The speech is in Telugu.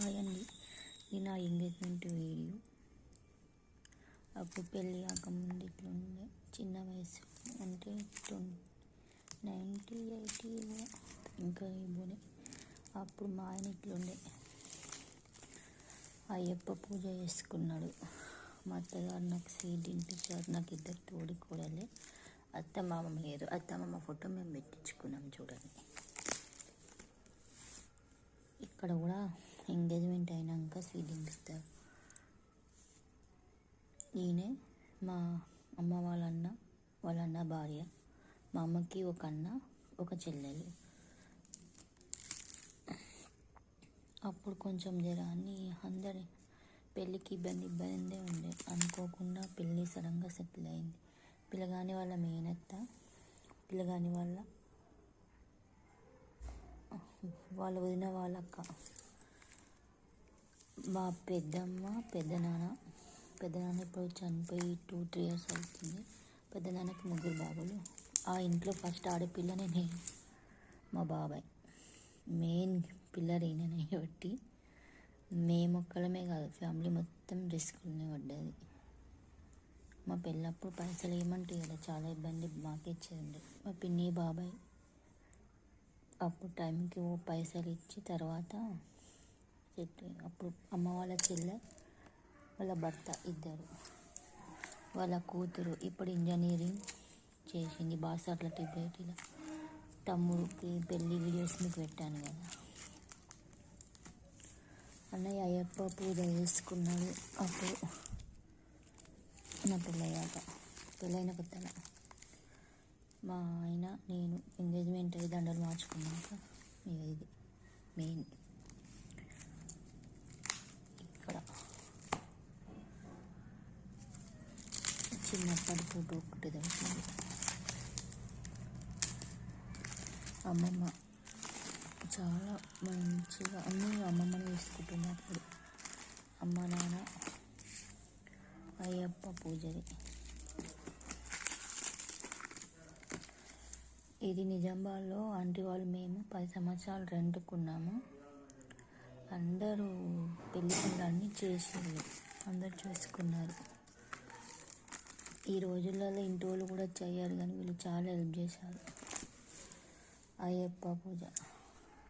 హాయ్ అండి, ఇది నా ఎంగేజ్మెంట్ వీడియో. అప్పుడు పెళ్ళి కాకముందు ఇట్లుండే, చిన్న వయసు అంటే 90, 80 ఇంకా ఇవ్వని. అప్పుడు మా ఆయన ఇట్లుండే, అయ్యప్ప పూజ చేసుకున్నాడు. మా అత్తగారు నాకు సీట్ తినిపించారు. నాకు ఇద్దరు తోడి కూడలే, అత్త మామ లేరు. అత్త మామ ఫోటో మేము పెట్టించుకున్నాం చూడండి. ఇక్కడ కూడా ఎంగేజ్మెంట్ అయినాక స్వీట్ తినిపిస్తారు. ఈయనే మా అమ్మ వాళ్ళ అన్న భార్య. మా అమ్మకి ఒక అన్న, ఒక చెల్లెలు. అప్పుడు కొంచెం జరాన్ని అందరి పెళ్ళికి ఇబ్బంది ఉండే. అనుకోకుండా పెళ్ళి సడన్గా సెటిల్ అయింది. పిల్లగాని వాళ్ళ మేనత్త, పిల్లగాని వాళ్ళ వదిన వాళ్ళ అక్క, మా పెద్దమ్మ, పెద్దనాన్న ఇప్పుడు చనిపోయి 2-3 years అవుతుంది. పెద్దనాన్నకి 3 బాబులు. ఆ ఇంట్లో ఫస్ట్ ఆడపిల్లనే నేను. మా బాబాయ్ మెయిన్ పిల్లర్ ఈయననే బట్టి మేమొక్కలమే కాదు, ఫ్యామిలీ మొత్తం రిస్క్లోనే పడ్డది. మా పెళ్ళప్పుడు పైసలు ఏమంటే కదా చాలా ఇబ్బంది, మాకే ఇచ్చేది. మా పిన్ని బాబాయ్ అప్పుడు టైంకి పైసలు ఇచ్చి తర్వాత అప్పుడు అమ్మ వాళ్ళ చెల్లె, వాళ్ళ భర్త ఇద్దరు, వాళ్ళ కూతురు ఇప్పుడు ఇంజనీరింగ్ చేసింది బాసర్ల టిబేటీలో. తమ్ముడికి పెళ్ళి వీడియోస్ మీకు పెట్టాను కదా. అన్నయ్య అయ్యప్ప పూజ చేసుకున్నాడు. అప్పుడు నా పెళ్ళైన కొత్తలో మా ఆయన నేను ఎంగేజ్మెంట్ అయ్యి దండలు మార్చుకున్నాక ఇది మెయిన్. ఇక్కడ చిన్నప్పటి ఫోటో ఒకటి దొరికింది. అమ్మమ్మ చాలా మంచిగా అన్నీ అమ్మమ్మని వేసుకుంటున్నప్పుడు. అమ్మ నాన్న అయ్యప్ప పూజది. ఇది నిజామాబాద్లో ఆంటీ వాళ్ళు మేము 10 సంవత్సరాలు రెంట్కున్నాము. అందరూ పెళ్లి పనులన్నీ చేసేది, అందరు చూసుకున్నారు. ఈ రోజులలో ఇంటి వాళ్ళు కూడా చేయరు, కానీ వీళ్ళు చాలా హెల్ప్ చేశారు. అయ్యప్ప పూజ